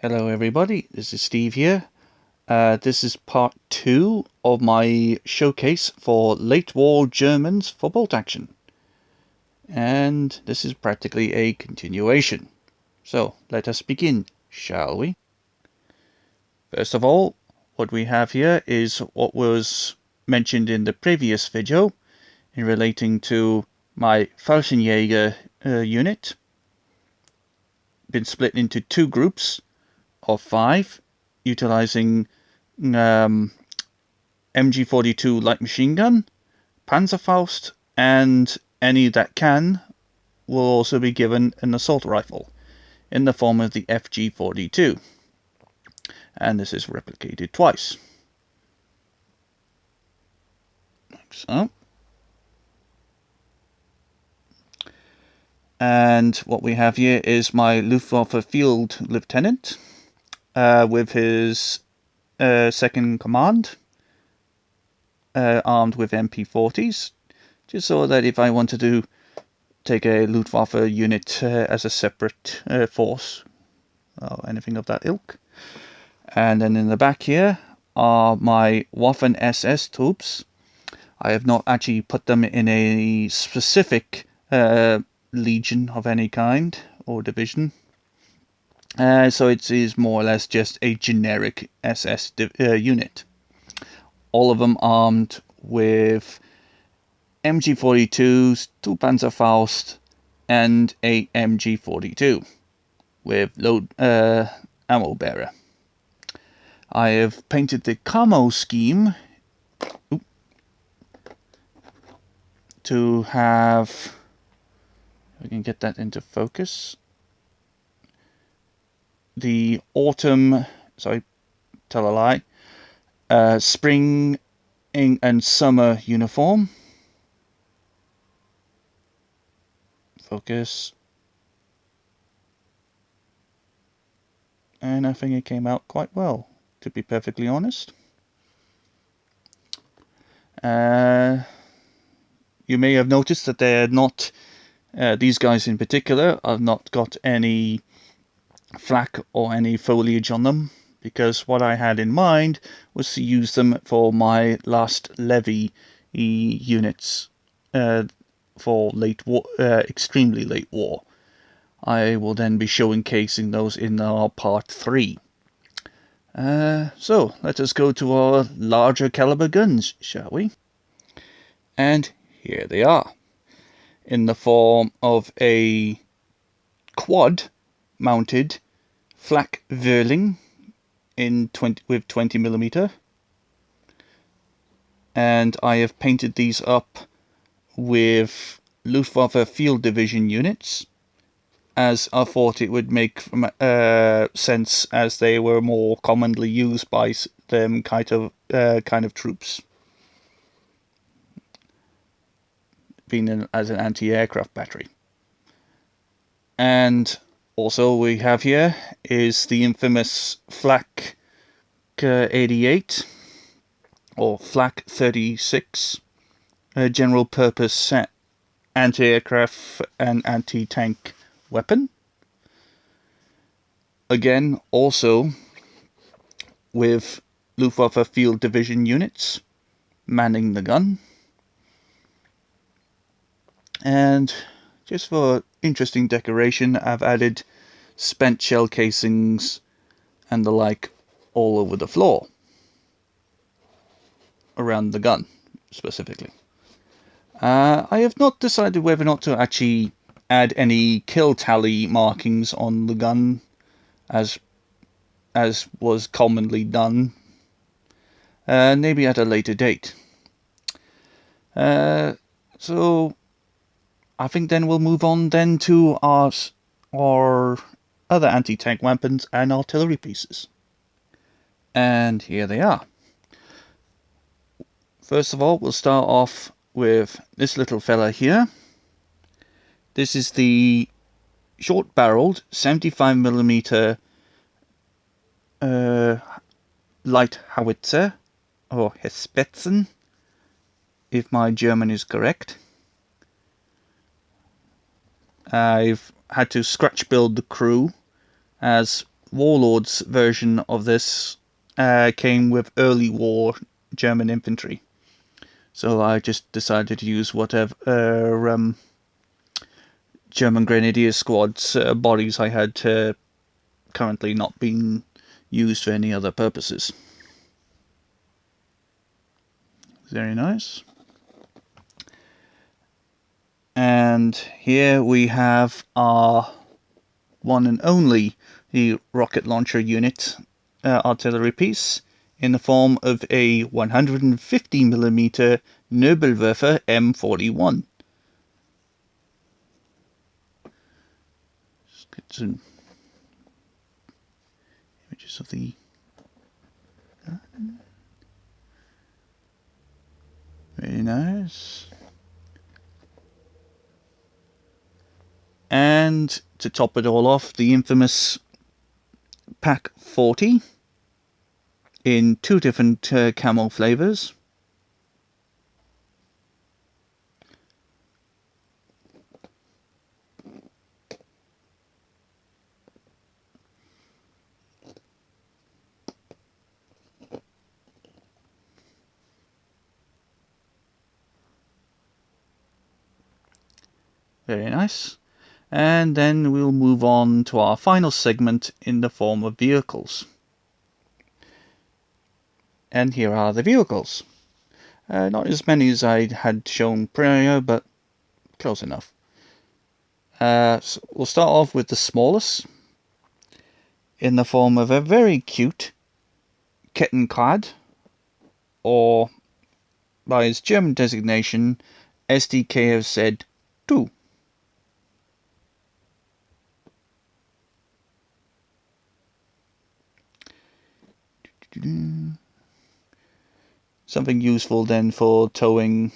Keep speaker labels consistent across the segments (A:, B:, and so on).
A: Hello everybody, this is Steve here. This is part 2 of my showcase for late war Germans for bolt action. And this is practically a continuation. So let us begin, shall we? First of all, what we have here is what was mentioned in the previous video in relating to my Fallschirmjäger unit. Been split into two groups of 5, utilizing MG42 light machine gun, Panzerfaust, and any that can will also be given an assault rifle in the form of the FG42. And this is replicated twice. Like so. And what we have here is my Luftwaffe Field Lieutenant with his second command, armed with MP40s, just so that if I wanted to take a Luftwaffe unit as a separate force or anything of that ilk. And then in the back here are my Waffen SS troops. I have not actually put them in a specific legion of any kind or division. So it is more or less just a generic SS unit. All of them armed with MG42s, 2 Panzerfaust, and a MG42 with load ammo bearer. I have painted the camo scheme to have, if we can get that into focus, the autumn, sorry, tell a lie, spring and summer uniform. Focus. And I think it came out quite well, to be perfectly honest. You may have noticed that they're not, these guys in particular, have not got any flak or any foliage on them, because what I had in mind was to use them for my last levy units for late war, extremely late war. I will then be showcasing those in our part 3. So let us go to our larger caliber guns, shall we? And here they are, in the form of a quad mounted flak Whirling with 20mm, and I have painted these up with Luftwaffe Field Division units, as I thought it would make sense, as they were more commonly used by them kind of troops, being as an anti-aircraft battery. And also we have here is the infamous Flak 88 or Flak 36, general purpose anti-aircraft and anti-tank weapon. Again, also with Luftwaffe Field Division units manning the gun. And just for interesting decoration, I've added spent shell casings and the like all over the floor, around the gun specifically. I have not decided whether or not to actually add any kill tally markings on the gun, as was commonly done. Maybe at a later date. So I think then we'll move on then to our other anti-tank weapons and artillery pieces. And here they are. First of all, we'll start off with this little fella here. This is the short-barreled 75mm light howitzer, or Hespetzen, if my German is correct. I've had to scratch build the crew, as Warlord's version of this came with early war German infantry. So I just decided to use whatever German Grenadier Squad's bodies I had currently not being used for any other purposes. Very nice. And here we have our one and only the rocket launcher unit artillery piece in the form of a 150mm Nobelwerfer M41. Let's get some images of the very nice. And to top it all off, the infamous Pak 40 in 2 different camo flavors. Very nice. And then we'll move on to our final segment in the form of vehicles. And here are the vehicles. Not as many as I had shown prior, but close enough. So we'll start off with the smallest, in the form of a very cute Kettenrad, or by its German designation, SDKFZ 2. Something useful then for towing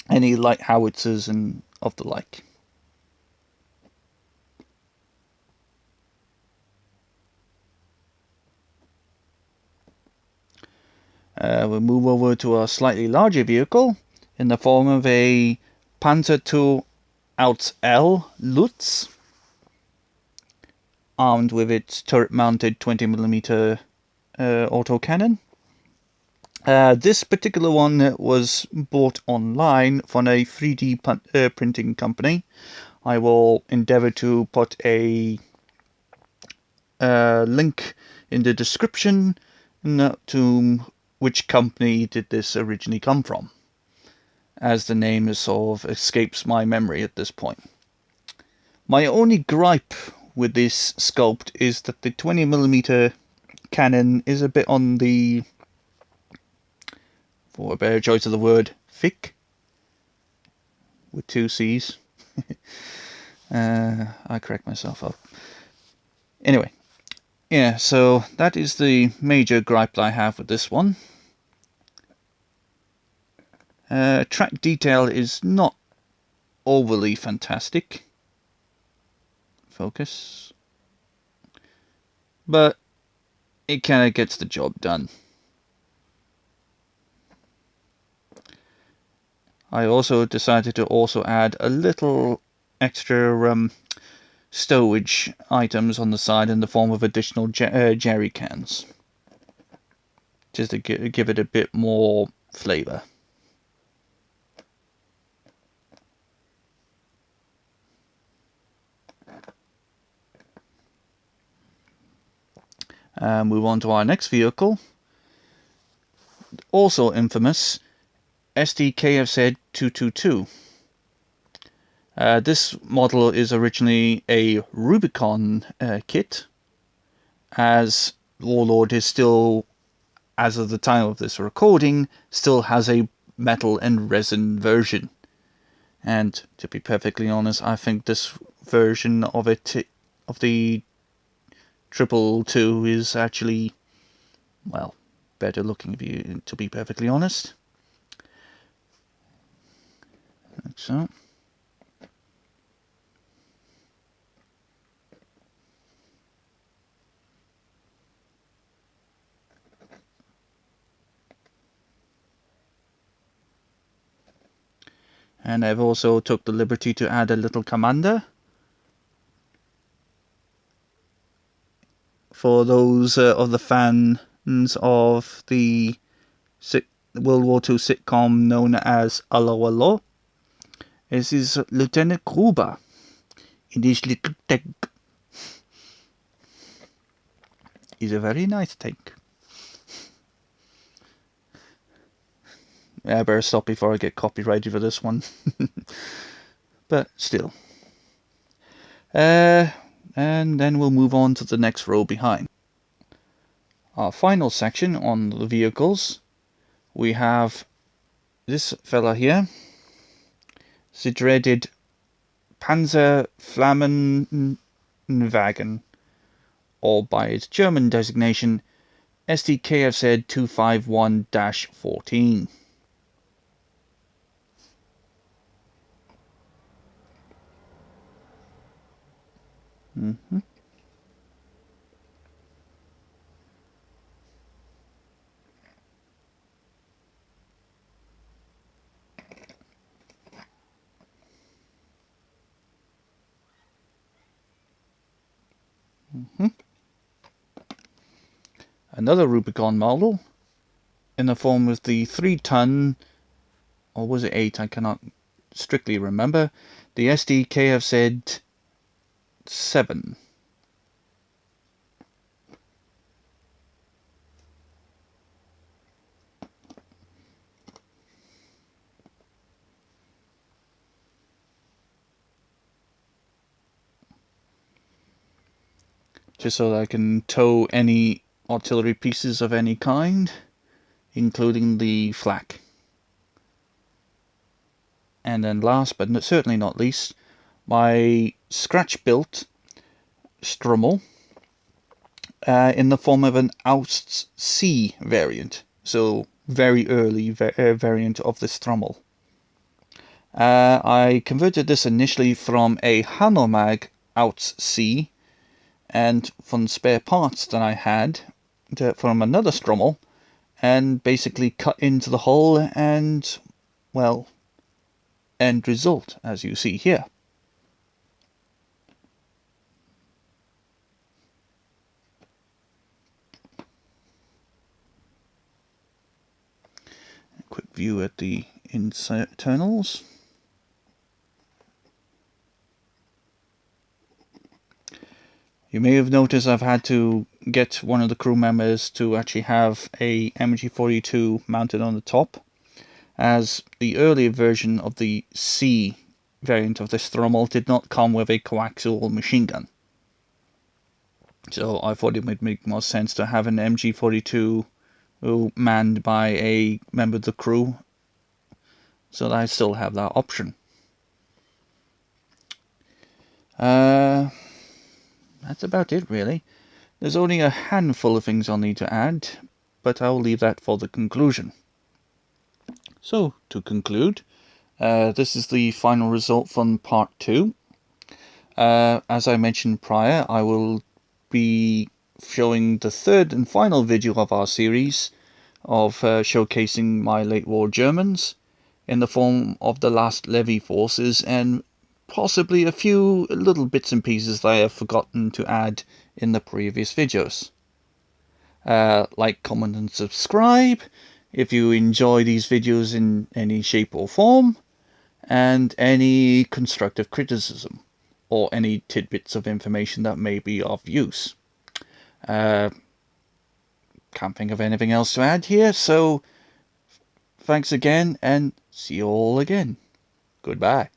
A: any light howitzers and of the like. We'll move over to a slightly larger vehicle in the form of a Panzer II Alt L Lutz, armed with its turret-mounted 20mm autocannon. This particular one was bought online from a 3D printing company. I will endeavour to put a link in the description to which company did this originally come from, as the name sort of escapes my memory at this point. My only gripe with this sculpt is that the 20mm cannon is a bit on the, for a better choice of the word, thick, with 2 C's. I correct myself up. Anyway, yeah, so that is the major gripe that I have with this one. Track detail is not overly fantastic. Focus. But it kind of gets the job done. I also decided to also add a little extra stowage items on the side in the form of additional jerry cans, just to give it a bit more flavour. Move on to our next vehicle, also infamous, SDKFZ 222. This model is originally a Rubicon kit, as Warlord is still, as of the time of this recording, still has a metal and resin version. And to be perfectly honest, I think this version of it, of the 222, is actually, well, better looking, to be perfectly honest. Like so. And I've also took the liberty to add a little commander. for those of the fans of the World War II sitcom known as Allo Allo. This is Lieutenant Gruber in his little tank. He's a very nice tank. I better stop before I get copyrighted for this one. But still. And then we'll move on to the next row behind. Our final section on the vehicles. We have this fella here. The dreaded Panzer Flammenwagen, or by its German designation, SDKFZ 251-14. Another Rubicon model in the form of the 3-ton, or was it 8? I cannot strictly remember. The SDKFZ 7. Just so that I can tow any artillery pieces of any kind, including the flak. And then last but certainly not least, my scratch-built Strummel in the form of an Aust C variant. So very early variant of the Strummel. I converted this initially from a Hanomag Aust C, and from spare parts that I had from another Strummel, and basically cut into the hull, and, well, end result, as you see here. A quick view at the internals. You may have noticed I've had to get one of the crew members to actually have a MG42 mounted on the top, as the earlier version of the C variant of this Strummel did not come with a coaxial machine gun. So I thought it would make more sense to have an MG42 manned by a member of the crew, so that I still have that option. That's about it, really. There's only a handful of things I'll need to add, but I'll leave that for the conclusion. So, to conclude, this is the final result from part 2. As I mentioned prior, I will be showing the third and final video of our series of showcasing my late war Germans in the form of the last levy forces, and possibly a few little bits and pieces that I have forgotten to add in the previous videos. Like, comment and subscribe if you enjoy these videos in any shape or form, and any constructive criticism or any tidbits of information that may be of use. Can't think of anything else to add here, so thanks again, and see you all again. Goodbye.